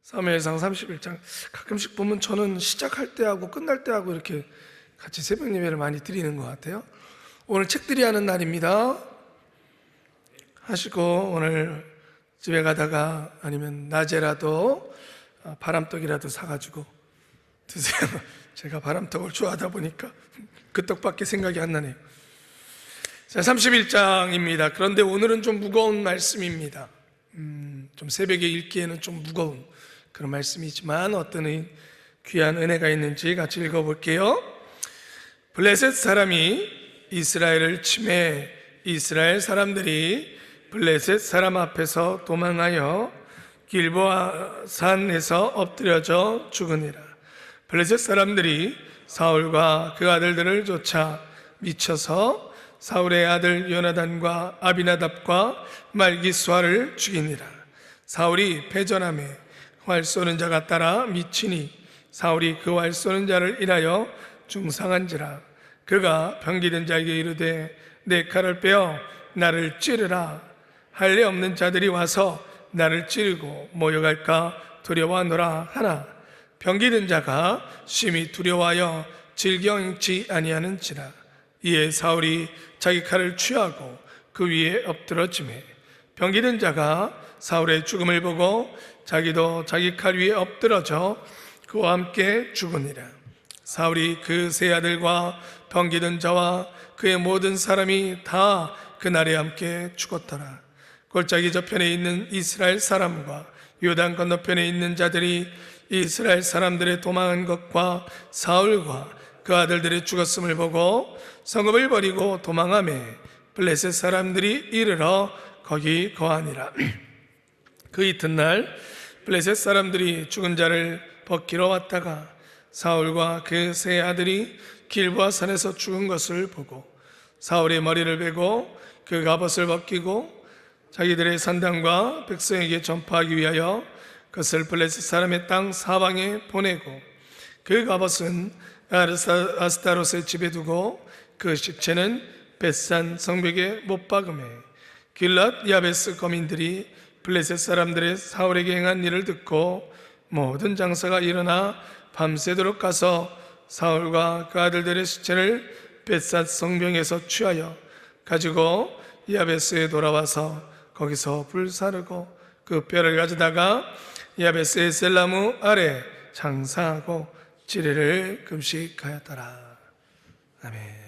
사무엘상 31장 가끔씩 보면 저는 시작할 때하고 끝날 때하고 이렇게 같이 새벽 예배를 많이 드리는 것 같아요. 오늘 책들이 하는 날입니다 하시고 오늘 집에 가다가 아니면 낮에라도 바람떡이라도 사가지고 드세요. 제가 바람떡을 좋아하다 보니까 그 떡밖에 생각이 안 나네요. 자, 31장입니다. 그런데 오늘은 좀 무거운 말씀입니다. 좀 새벽에 읽기에는 좀 무거운 그런 말씀이지만 어떤 귀한 은혜가 있는지 같이 읽어볼게요. 블레셋 사람이 이스라엘을 치매 이스라엘 사람들이 블레셋 사람 앞에서 도망하여 길보아 산에서 엎드려져 죽으니라. 블레셋 사람들이 사울과 그 아들들을 쫓아 미쳐서 사울의 아들 요나단과 아비나답과 말기수아를 죽이니라. 사울이 패전함에 활 쏘는 자가 따라 미치니 사울이 그 활 쏘는 자를 인하여 중상한지라. 그가 병기된 자에게 이르되 내 칼을 빼어 나를 찌르라. 할례 없는 자들이 와서 나를 찌르고 모욕할까 두려워하노라 하나 병기된 자가 심히 두려워하여 질경치 아니하는지라. 이에 사울이 자기 칼을 취하고 그 위에 엎드러지매 병기된 자가 사울의 죽음을 보고 자기도 자기 칼 위에 엎드러져 그와 함께 죽으니라. 사울이 그 세 아들과 병기된 자와 그의 모든 사람이 다 그날에 함께 죽었더라. 골짜기 저편에 있는 이스라엘 사람과 요단 건너편에 있는 자들이 이스라엘 사람들의 도망한 것과 사울과 그 아들들의 죽었음을 보고 성읍을 버리고 도망하매 블레셋 사람들이 이르러 거기 거하니라. 그 이튿날 블레셋 사람들이 죽은 자를 벗기러 왔다가 사울과 그 세 아들이 길보아 산에서 죽은 것을 보고 사울의 머리를 베고 그 갑옷을 벗기고 자기들의 산당과 백성에게 전파하기 위하여 그것을 블레셋 사람의 땅 사방에 보내고 그 갑옷은 아스타롯의 집에 두고 그 시체는 벳산 성벽에 못 박음에 길랏 야베스 거민들이 블레셋 사람들의 사울에게 행한 일을 듣고 모든 장사가 일어나 밤새도록 가서 사울과 그 아들들의 시체를 벳산 성벽에서 취하여 가지고 야베스에 돌아와서 거기서 불사르고 그 뼈를 가져다가 야베스의 셀나무 아래 장사하고 지레를 금식하였더라. 아멘.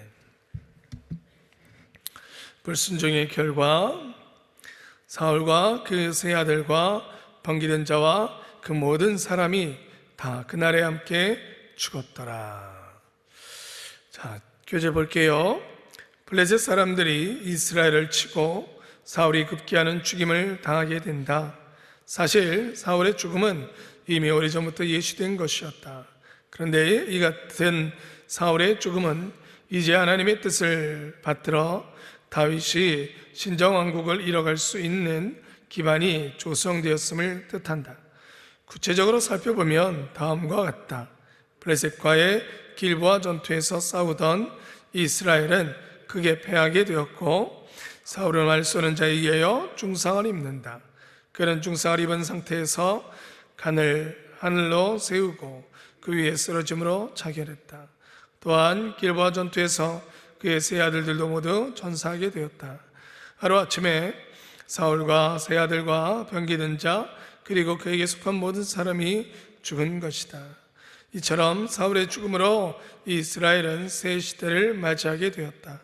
불순종의 결과 사울과 그 세 아들과 병기된 자와 그 모든 사람이 다 그날에 함께 죽었더라. 자, 교재 볼게요. 블레셋 사람들이 이스라엘을 치고 사울이 급기야는 죽임을 당하게 된다. 사실 사울의 죽음은 이미 오래전부터 예시된 것이었다. 그런데 이 같은 사울의 죽음은 이제 하나님의 뜻을 받들어 다윗이 신정왕국을 이뤄갈 수 있는 기반이 조성되었음을 뜻한다. 구체적으로 살펴보면 다음과 같다. 블레셋과의 길보아 전투에서 싸우던 이스라엘은 크게 패하게 되었고 사울은 활 쏘는 자에 의하여 중상을 입는다. 그는 중상을 입은 상태에서 간을 하늘로 세우고 그 위에 쓰러짐으로 자결했다. 또한 길보아 전투에서 그의 세 아들들도 모두 전사하게 되었다. 하루아침에 사울과 세 아들과 병기된 자 그리고 그에게 속한 모든 사람이 죽은 것이다. 이처럼 사울의 죽음으로 이스라엘은 새 시대를 맞이하게 되었다.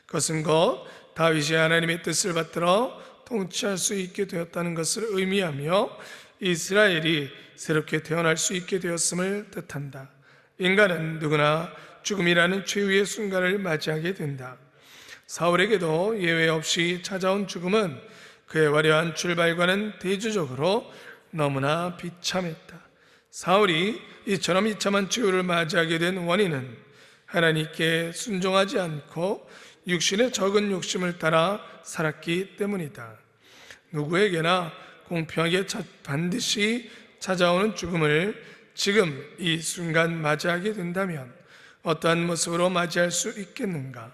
그것은 곧 다윗이 하나님의 뜻을 받들어 통치할 수 있게 되었다는 것을 의미하며 이스라엘이 새롭게 태어날 수 있게 되었음을 뜻한다. 인간은 누구나 죽음이라는 최후의 순간을 맞이하게 된다. 사울에게도 예외 없이 찾아온 죽음은 그의 화려한 출발과는 대조적으로 너무나 비참했다. 사울이 이처럼 비참한 최후를 맞이하게 된 원인은 하나님께 순종하지 않고 육신의 적은 욕심을 따라 살았기 때문이다. 누구에게나 공평하게 반드시 찾아오는 죽음을 지금 이 순간 맞이하게 된다면 어떠한 모습으로 맞이할 수 있겠는가?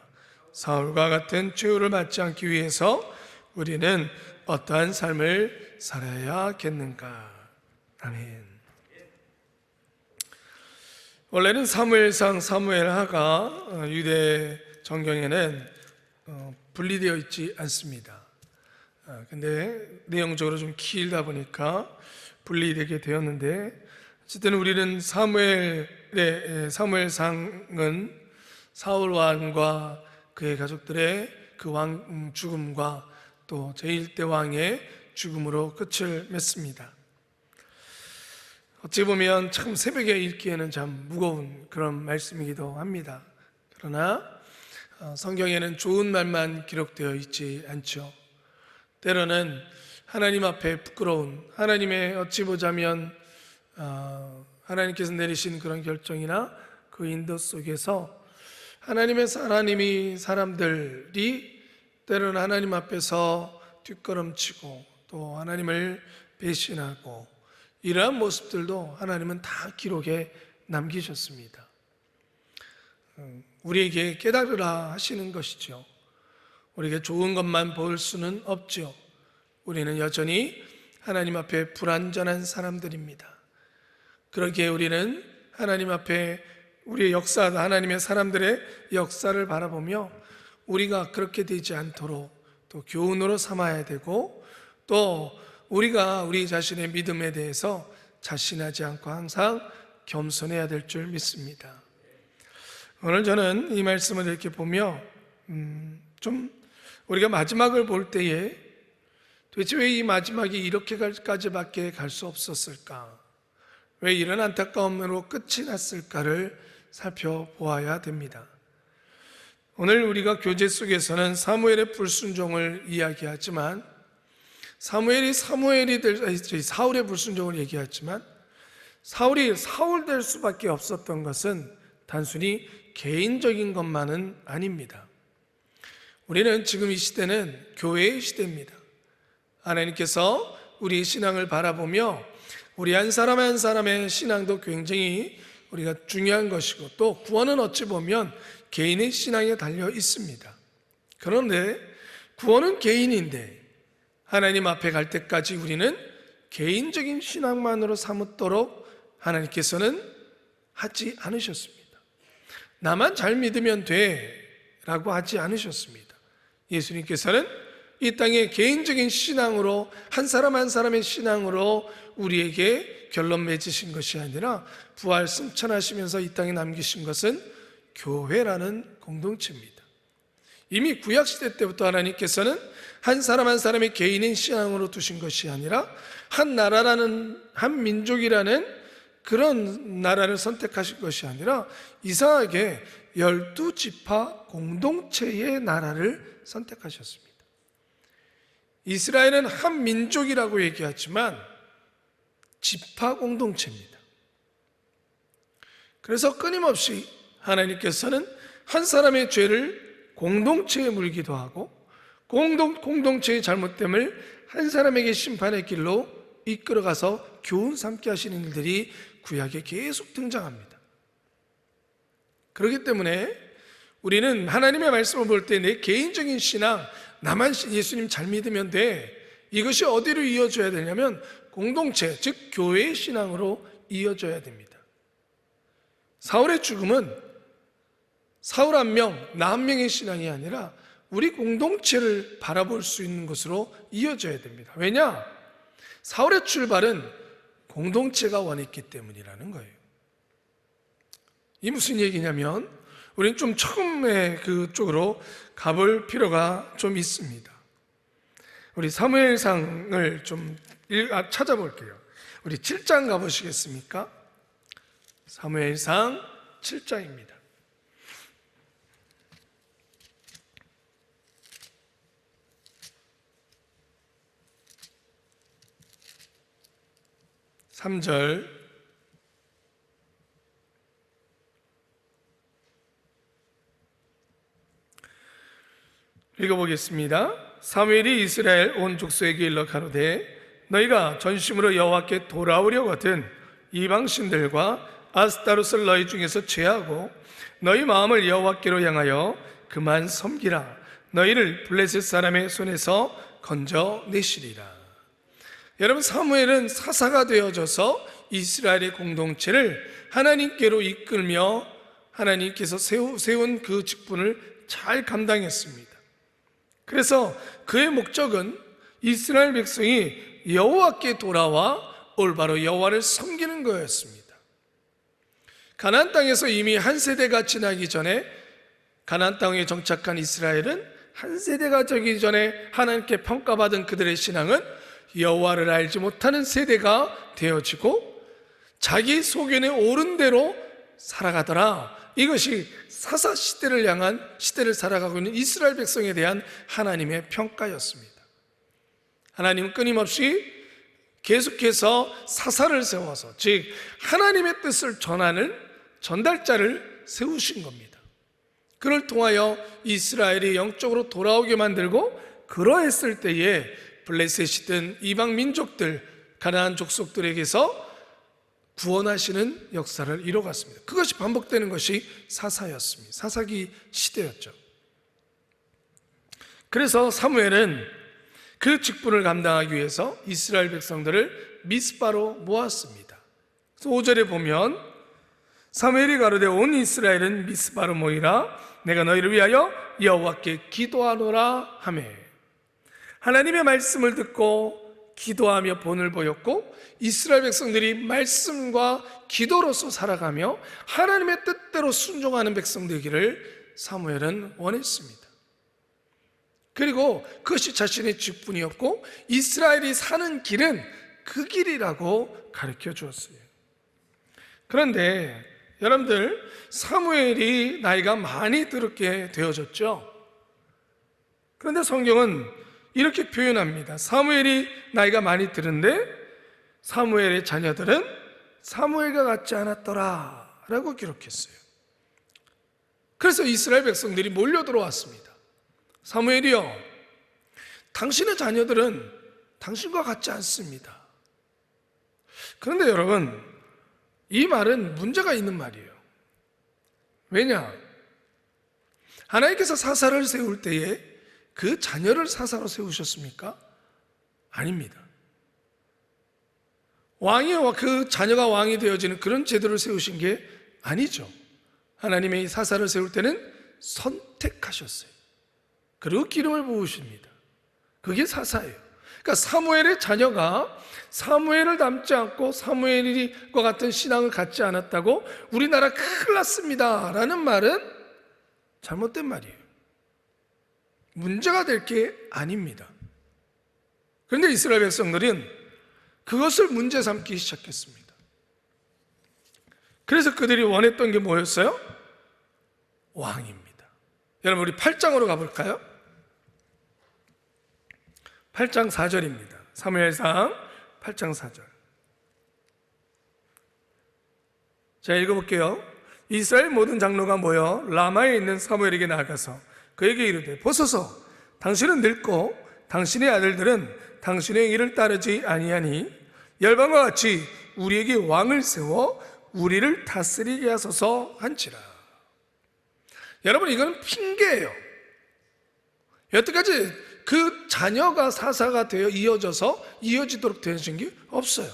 사울과 같은 최후를 맞지 않기 위해서 우리는 어떠한 삶을 살아야겠는가? 아멘. 원래는 사무엘상, 사무엘하가 유대 정경에는 분리되어 있지 않습니다. 근데 내용적으로 좀 길다 보니까 분리되게 되었는데, 어쨌든 우리는 사무엘상은 사울 왕과 그의 가족들의 그 왕 죽음과 또 제1대 왕의 죽음으로 끝을 맺습니다. 어찌 보면 참 새벽에 읽기에는 참 무거운 그런 말씀이기도 합니다. 그러나 성경에는 좋은 말만 기록되어 있지 않죠. 때로는 하나님 앞에 부끄러운, 하나님의 어찌 보자면 하나님께서 내리신 그런 결정이나 그 인도 속에서 하나님이 사람들이 때로는 하나님 앞에서 뒷걸음치고 또 하나님을 배신하고 이러한 모습들도 하나님은 다 기록에 남기셨습니다. 우리에게 깨달으라 하시는 것이죠. 우리에게 좋은 것만 볼 수는 없죠. 우리는 여전히 하나님 앞에 불완전한 사람들입니다. 그러기에 우리는 하나님 앞에 우리의 역사, 하나님의 사람들의 역사를 바라보며 우리가 그렇게 되지 않도록 또 교훈으로 삼아야 되고, 또 우리가 우리 자신의 믿음에 대해서 자신하지 않고 항상 겸손해야 될 줄 믿습니다. 오늘 저는 이 말씀을 이렇게 보며 좀 우리가 마지막을 볼 때에 도대체 왜 이 마지막이 이렇게까지밖에 갈 수 없었을까? 왜 이런 안타까움으로 끝이 났을까를 살펴보아야 됩니다. 오늘 우리가 교제 속에서는 사무엘의 불순종을 이야기하지만, 사울의 불순종을 얘기하지만, 사울이 사울 될 수밖에 없었던 것은 단순히 개인적인 것만은 아닙니다. 우리는 지금 이 시대는 교회의 시대입니다. 하나님께서 우리의 신앙을 바라보며 우리 한 사람 한 사람의 신앙도 굉장히 우리가 중요한 것이고, 또 구원은 어찌 보면 개인의 신앙에 달려 있습니다. 그런데 구원은 개인인데 하나님 앞에 갈 때까지 우리는 개인적인 신앙만으로 삼도록 하나님께서는 하지 않으셨습니다. 나만 잘 믿으면 돼 라고 하지 않으셨습니다. 예수님께서는 이 땅에 개인적인 신앙으로, 한 사람 한 사람의 신앙으로 우리에게 결론 맺으신 것이 아니라 부활 승천하시면서 이 땅에 남기신 것은 교회라는 공동체입니다. 이미 구약시대 때부터 하나님께서는 한 사람 한 사람의 개인의 신앙으로 두신 것이 아니라 한 나라라는, 한 민족이라는 그런 나라를 선택하신 것이 아니라 이상하게 12지파 공동체의 나라를 선택하셨습니다. 이스라엘은 한 민족이라고 얘기하지만 지파 공동체입니다. 그래서 끊임없이 하나님께서는 한 사람의 죄를 공동체에 물기도 하고, 공동체의 잘못됨을 한 사람에게 심판의 길로 이끌어가서 교훈 삼게 하시는 일들이 구약에 계속 등장합니다. 그렇기 때문에 우리는 하나님의 말씀을 볼 때 내 개인적인 신앙, 나만 예수님 잘 믿으면 돼, 이것이 어디로 이어져야 되냐면 공동체, 즉 교회의 신앙으로 이어져야 됩니다. 사울의 죽음은 사울 한 명, 나 한 명의 신앙이 아니라 우리 공동체를 바라볼 수 있는 것으로 이어져야 됩니다. 왜냐? 사울의 출발은 공동체가 원했기 때문이라는 거예요. 이 무슨 얘기냐면 우리는 좀 처음에 그쪽으로 가볼 필요가 좀 있습니다. 우리 사무엘상을 좀 찾아볼게요. 우리 7장 가보시겠습니까? 사무엘상 7장입니다. 삼절 읽어보겠습니다. 사무엘이 이스라엘 온 족속에게 일러 가로되 너희가 전심으로 여호와께 돌아오려거든 이방신들과 아스타롯을 너희 중에서 제하고 너희 마음을 여호와께로 향하여 그만 섬기라. 너희를 블레셋 사람의 손에서 건져내시리라. 여러분, 사무엘은 사사가 되어져서 이스라엘의 공동체를 하나님께로 이끌며 하나님께서 세운 그 직분을 잘 감당했습니다. 그래서 그의 목적은 이스라엘 백성이 여호와께 돌아와 올바로 여호와를 섬기는 거였습니다. 가나안 땅에서 이미 한 세대가 지나기 전에, 가나안 땅에 정착한 이스라엘은 한 세대가 되기 전에 하나님께 평가받은 그들의 신앙은 여호와를 알지 못하는 세대가 되어지고 자기 소견에 옳은 대로 살아가더라. 이것이 사사 시대를 향한, 시대를 살아가고 있는 이스라엘 백성에 대한 하나님의 평가였습니다. 하나님은 끊임없이 계속해서 사사를 세워서, 즉 하나님의 뜻을 전하는 전달자를 세우신 겁니다. 그를 통하여 이스라엘이 영적으로 돌아오게 만들고, 그러했을 때에 블레셋이든 이방 민족들, 가나안 족속들에게서 구원하시는 역사를 이뤄갔습니다. 그것이 반복되는 것이 사사였습니다. 사사기 시대였죠. 그래서 사무엘은 그 직분을 감당하기 위해서 이스라엘 백성들을 미스바로 모았습니다. 그래서 5절에 보면 사무엘이 가로되 온 이스라엘은 미스바로 모이라. 내가 너희를 위하여 여호와께 기도하노라 하매, 하나님의 말씀을 듣고 기도하며 본을 보였고, 이스라엘 백성들이 말씀과 기도로서 살아가며 하나님의 뜻대로 순종하는 백성 되기를 사무엘은 원했습니다. 그리고 그것이 자신의 직분이었고, 이스라엘이 사는 길은 그 길이라고 가르쳐 주었어요. 그런데 여러분들, 사무엘이 나이가 많이 들게 되어졌죠. 그런데 성경은 이렇게 표현합니다. 사무엘이 나이가 많이 들은데 사무엘의 자녀들은 사무엘과 같지 않았더라 라고 기록했어요. 그래서 이스라엘 백성들이 몰려 들어왔습니다. 사무엘이여, 당신의 자녀들은 당신과 같지 않습니다. 그런데 여러분, 이 말은 문제가 있는 말이에요. 왜냐? 하나님께서 사사를 세울 때에 그 자녀를 사사로 세우셨습니까? 아닙니다. 왕이와 그 자녀가 왕이 되어지는 그런 제도를 세우신 게 아니죠. 하나님의 사사를 세울 때는 선택하셨어요. 그리고 기름을 부으십니다. 그게 사사예요. 그러니까 사무엘의 자녀가 사무엘을 닮지 않고 사무엘과 같은 신앙을 갖지 않았다고 우리나라 큰일 났습니다 라는 말은 잘못된 말이에요. 문제가 될 게 아닙니다. 그런데 이스라엘 백성들은 그것을 문제 삼기 시작했습니다. 그래서 그들이 원했던 게 뭐였어요? 왕입니다. 여러분, 우리 8장으로 가볼까요? 8장 4절입니다. 사무엘상 8장 4절. 자, 읽어볼게요. 이스라엘 모든 장로가 모여 라마에 있는 사무엘에게 나아가서 그에게 이르되, 보소서, 당신은 늙고 당신의 아들들은 당신의 일을 따르지 아니하니 열방과 같이 우리에게 왕을 세워 우리를 다스리게 하소서 한지라. 여러분, 이건 핑계예요. 여태까지 그 자녀가 사사가 되어 이어지도록 되어진 게 없어요.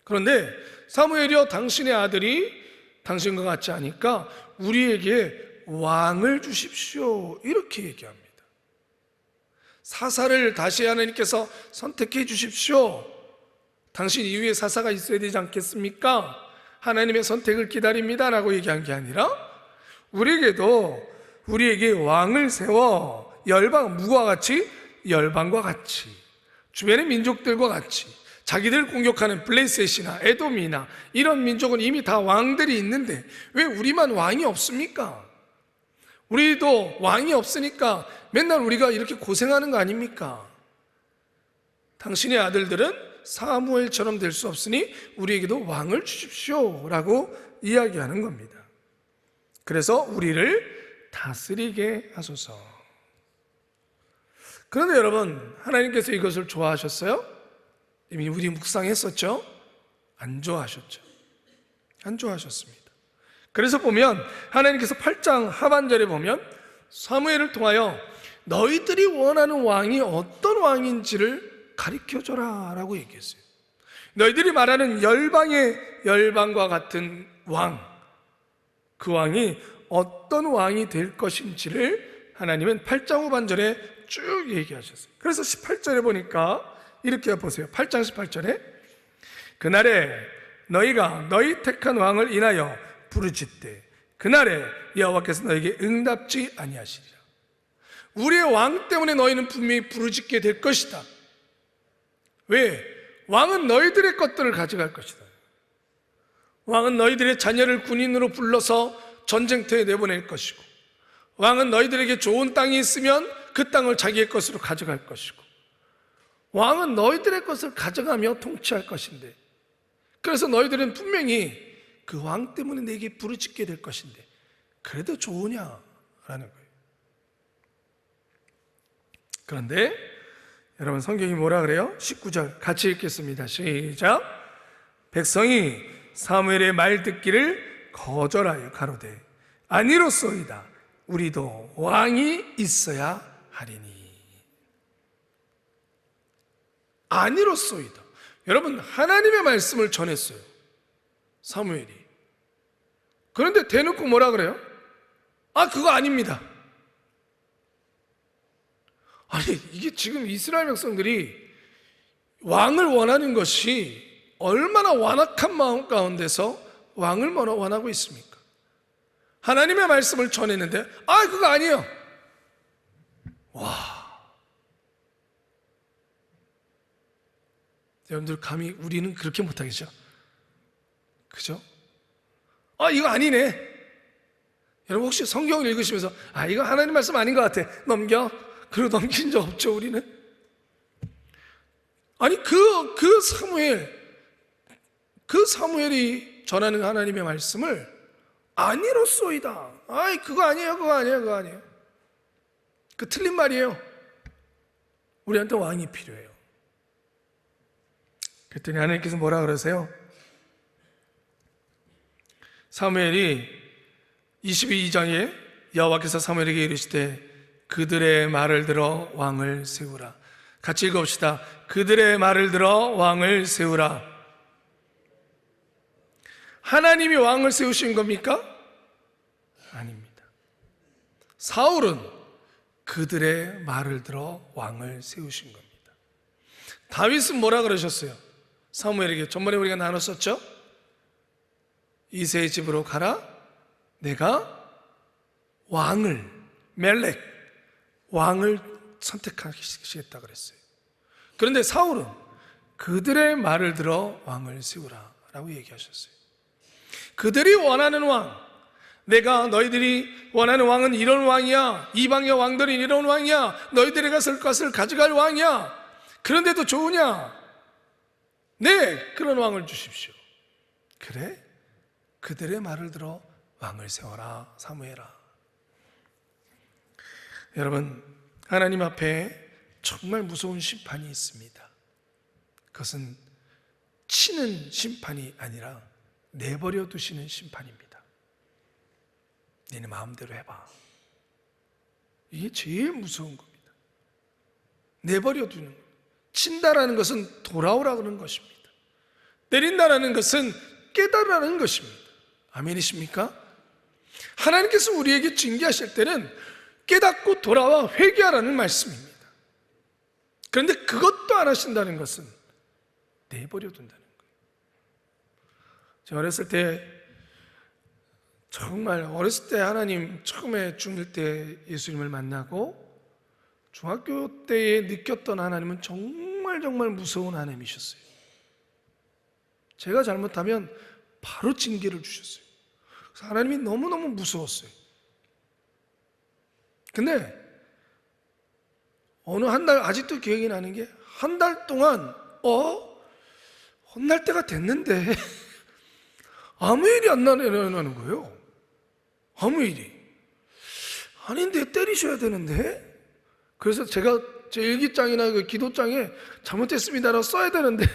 그런데 사무엘이여, 당신의 아들이 당신과 같지 않으니까 우리에게 왕을 주십시오, 이렇게 얘기합니다. 사사를 다시 하나님께서 선택해 주십시오. 당신 이후에 사사가 있어야 되지 않겠습니까? 하나님의 선택을 기다립니다 라고 얘기한 게 아니라 우리에게 왕을 세워 열방, 누구와 같이? 열방과 같이, 주변의 민족들과 같이, 자기들 공격하는 블레셋이나 에돔이나 이런 민족은 이미 다 왕들이 있는데 왜 우리만 왕이 없습니까? 우리도 왕이 없으니까 맨날 우리가 이렇게 고생하는 거 아닙니까? 당신의 아들들은 사무엘처럼 될 수 없으니 우리에게도 왕을 주십시오 라고 이야기하는 겁니다. 그래서 우리를 다스리게 하소서. 그런데 여러분, 하나님께서 이것을 좋아하셨어요? 이미 우리 묵상했었죠? 안 좋아하셨죠. 안 좋아하셨습니다. 그래서 보면 하나님께서 8장 하반절에 보면 사무엘을 통하여 너희들이 원하는 왕이 어떤 왕인지를 가르쳐줘라 라고 얘기했어요. 너희들이 말하는 열방과 같은 왕, 그 왕이 어떤 왕이 될 것인지를 하나님은 8장 후반절에 쭉 얘기하셨어요. 그래서 18절에 보니까 이렇게 보세요. 8장 18절에 그날에 너희가 너희 택한 왕을 인하여 부르짖되 그날에 여호와께서 너에게 응답지 아니하시리라. 우리의 왕 때문에 너희는 분명히 부르짖게 될 것이다. 왜? 왕은 너희들의 것들을 가져갈 것이다. 왕은 너희들의 자녀를 군인으로 불러서 전쟁터에 내보낼 것이고, 왕은 너희들에게 좋은 땅이 있으면 그 땅을 자기의 것으로 가져갈 것이고, 왕은 너희들의 것을 가져가며 통치할 것인데, 그래서 너희들은 분명히 그 왕 때문에 내게 부르짖게 될 것인데 그래도 좋으냐라는 거예요. 그런데 여러분, 성경이 뭐라 그래요? 19절 같이 읽겠습니다. 시작. 백성이 사무엘의 말 듣기를 거절하여 가로되 아니로소이다. 우리도 왕이 있어야 하리니. 아니로소이다. 여러분, 하나님의 말씀을 전했어요, 사무엘이. 그런데 대놓고 뭐라 그래요? 아, 그거 아닙니다. 아니, 이게 지금 이스라엘 백성들이 왕을 원하는 것이 얼마나 완악한 마음 가운데서 왕을 원하고 있습니까? 하나님의 말씀을 전했는데 아, 그거 아니에요. 와, 여러분들 감히 우리는 그렇게 못하겠죠? 그죠? 아, 이거 아니네. 여러분, 혹시 성경을 읽으시면서 아, 이거 하나님 말씀 아닌 것 같아, 넘겨. 그리고 넘긴 적 없죠, 우리는? 아니, 그 사무엘이 전하는 하나님의 말씀을 아니로소이다. 아이, 그거 아니에요, 그거 아니에요, 그거 아니에요. 그 틀린 말이에요. 우리한테 왕이 필요해요. 그랬더니 하나님께서 뭐라 그러세요? 사무엘이 22장에 여호와께서 사무엘에게 이르시되 그들의 말을 들어 왕을 세우라. 같이 읽어봅시다. 그들의 말을 들어 왕을 세우라. 하나님이 왕을 세우신 겁니까? 아닙니다. 사울은 그들의 말을 들어 왕을 세우신 겁니다. 다윗은 뭐라 그러셨어요? 사무엘에게 전번에 우리가 나눴었죠? 이새의 집으로 가라. 내가 왕을, 멜렉, 왕을 선택하시겠다 그랬어요. 그런데 사울은 그들의 말을 들어 왕을 세우라 라고 얘기하셨어요. 그들이 원하는 왕, 내가 너희들이 원하는 왕은 이런 왕이야, 이방의 왕들이 이런 왕이야, 너희들이 갔을 것을 가져갈 왕이야, 그런데도 좋으냐? 네, 그런 왕을 주십시오. 그래? 그들의 말을 들어 왕을 세워라, 사무엘아. 여러분, 하나님 앞에 정말 무서운 심판이 있습니다. 그것은 치는 심판이 아니라 내버려 두시는 심판입니다. 너네 마음대로 해봐. 이게 제일 무서운 겁니다. 내버려 두는 것. 친다라는 것은 돌아오라 그러는 것입니다. 내린다라는 것은 깨달으라는 것입니다. 아멘이십니까? 하나님께서 우리에게 징계하실 때는 깨닫고 돌아와 회개하라는 말씀입니다. 그런데 그것도 안 하신다는 것은 내버려 둔다는 거예요. 제가 어렸을 때, 정말 어렸을 때 하나님 처음에 중1 때 예수님을 만나고 중학교 때에 느꼈던 하나님은 정말 무서운 하나님이셨어요. 제가 잘못하면 바로 징계를 주셨어요. 그래서 하나님이 너무너무 무서웠어요. 근데 어느 한 달, 아직도 기억이 나는 게 한 달 동안 혼날 때가 됐는데 아무 일이 안 나는 거예요. 아무 일이. 아닌데 때리셔야 되는데. 그래서 제가 제 일기장이나 그 기도장에 잘못했습니다라고 써야 되는데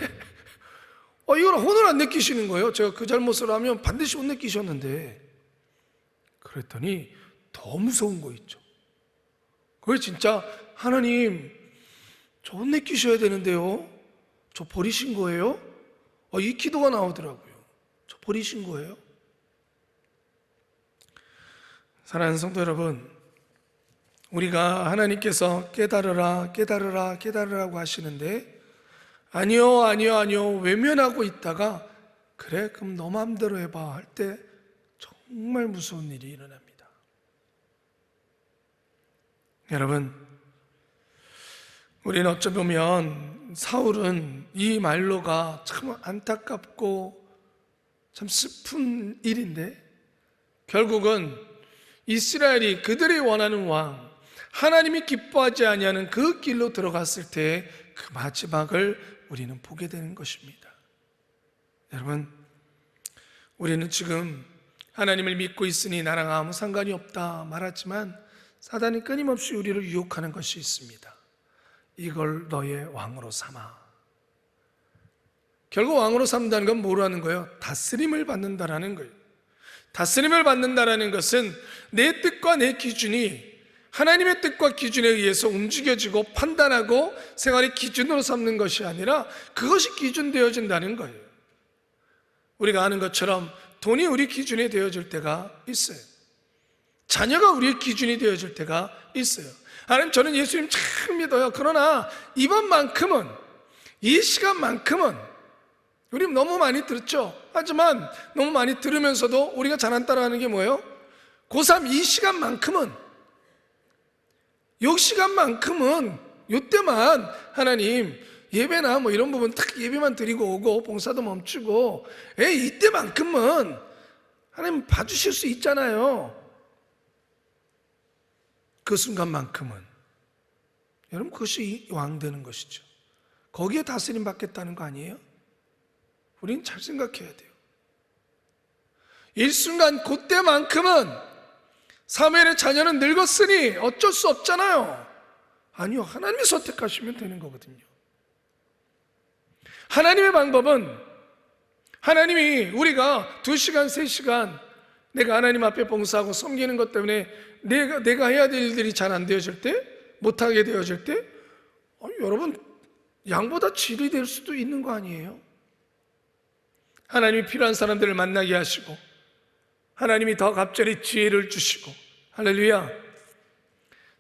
이걸 혼을 안 느끼시는 거예요. 제가 그 잘못을 하면 반드시 혼 느끼셨는데. 그랬더니 더 무서운 거 있죠. 그게 진짜 하나님, 저 혼내키셔야 되는데요. 저 버리신 거예요? 이 기도가 나오더라고요. 저 버리신 거예요? 사랑하는 성도 여러분, 우리가 하나님께서 깨달으라 깨달으라 깨달으라고 하시는데 아니요 아니요 아니요 외면하고 있다가 그래 그럼 너 마음대로 해봐 할 때 정말 무서운 일이 일어납니다. 여러분, 우리는 어쩌면 사울은 이 말로가 참 안타깝고 참 슬픈 일인데 결국은 이스라엘이 그들이 원하는 왕, 하나님이 기뻐하지 아니하는 그 길로 들어갔을 때 그 마지막을 우리는 보게 되는 것입니다. 여러분, 우리는 지금 하나님을 믿고 있으니 나랑 아무 상관이 없다 말하지만 사단이 끊임없이 우리를 유혹하는 것이 있습니다. 이걸 너의 왕으로 삼아. 결국 왕으로 삼는다는 건 뭐라는 거예요? 다스림을 받는다라는 거예요. 다스림을 받는다라는 것은 내 뜻과 내 기준이 하나님의 뜻과 기준에 의해서 움직여지고 판단하고 생활의 기준으로 삼는 것이 아니라 그것이 기준되어진다는 거예요. 우리가 아는 것처럼 돈이 우리 기준이 되어질 때가 있어요. 자녀가 우리의 기준이 되어질 때가 있어요. 하나님, 저는 예수님 참 믿어요. 그러나 이번만큼은, 이 시간만큼은 우리 너무 많이 들었죠. 하지만 너무 많이 들으면서도 우리가 잘 안 따라하는 게 뭐예요? 고3 이 시간만큼은, 요 시간만큼은, 요때만 하나님 예배나 뭐 이런 부분 딱 예배만 드리고 오고 봉사도 멈추고 이때만큼은 하나님 봐주실 수 있잖아요. 그 순간만큼은. 여러분, 그것이 왕 되는 것이죠. 거기에 다스림 받겠다는 거 아니에요? 우리는 잘 생각해야 돼요. 일순간 그때만큼은 사무엘의 자녀는 늙었으니 어쩔 수 없잖아요. 아니요, 하나님이 선택하시면 되는 거거든요. 하나님의 방법은 하나님이 우리가 2시간, 3시간 내가 하나님 앞에 봉사하고 섬기는 것 때문에 내가 해야 될 일들이 잘 안 되어질 때, 못하게 되어질 때 여러분, 양보다 질이 될 수도 있는 거 아니에요? 하나님이 필요한 사람들을 만나게 하시고 하나님이 더 갑자기 지혜를 주시고, 할렐루야,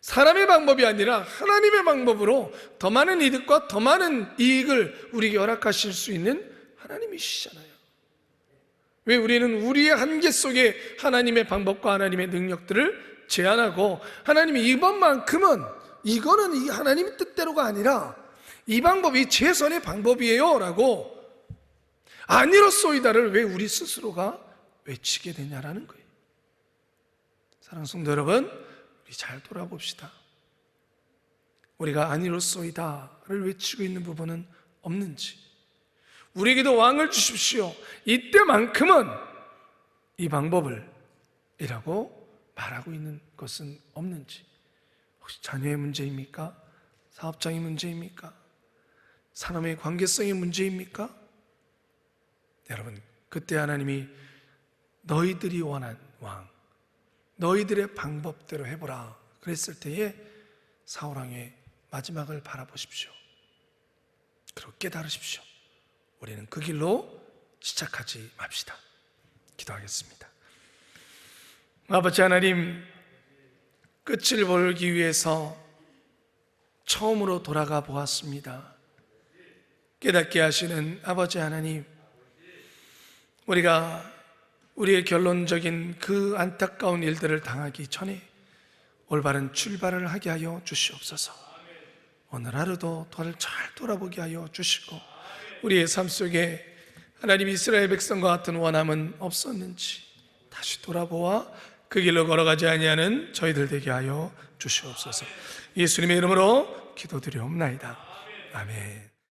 사람의 방법이 아니라 하나님의 방법으로 더 많은 이득과 더 많은 이익을 우리에게 허락하실 수 있는 하나님이시잖아요. 왜 우리는 우리의 한계 속에 하나님의 방법과 하나님의 능력들을 제한하고 하나님이 이번만큼은 이거는 이 하나님의 뜻대로가 아니라 이 방법이 최선의 방법이에요 라고 아니로소이다를 왜 우리 스스로가 외치게 되냐라는 거예요. 사랑하는 성도 여러분, 우리 잘 돌아봅시다. 우리가 아니로소이다를 외치고 있는 부분은 없는지, 우리에게도 왕을 주십시오, 이때만큼은 이 방법을 이라고 말하고 있는 것은 없는지, 혹시 자녀의 문제입니까? 사업장의 문제입니까? 사람의 관계성의 문제입니까? 여러분, 그때 하나님이 너희들이 원한 왕, 너희들의 방법대로 해보라 그랬을 때에 사울왕의 마지막을 바라보십시오. 그리고 깨달으십시오. 우리는 그 길로 시작하지 맙시다. 기도하겠습니다. 아버지 하나님, 끝을 보기 위해서 처음으로 돌아가 보았습니다. 깨닫게 하시는 아버지 하나님, 우리가 우리의 결론적인 그 안타까운 일들을 당하기 전에 올바른 출발을 하게 하여 주시옵소서. 오늘 하루도 너를 잘 돌아보게 하여 주시고, 우리의 삶 속에 하나님 이스라엘 백성과 같은 원함은 없었는지 다시 돌아보아 그 길로 걸어가지 아니하는 저희들 되게 하여 주시옵소서. 예수님의 이름으로 기도드리옵나이다. 아멘.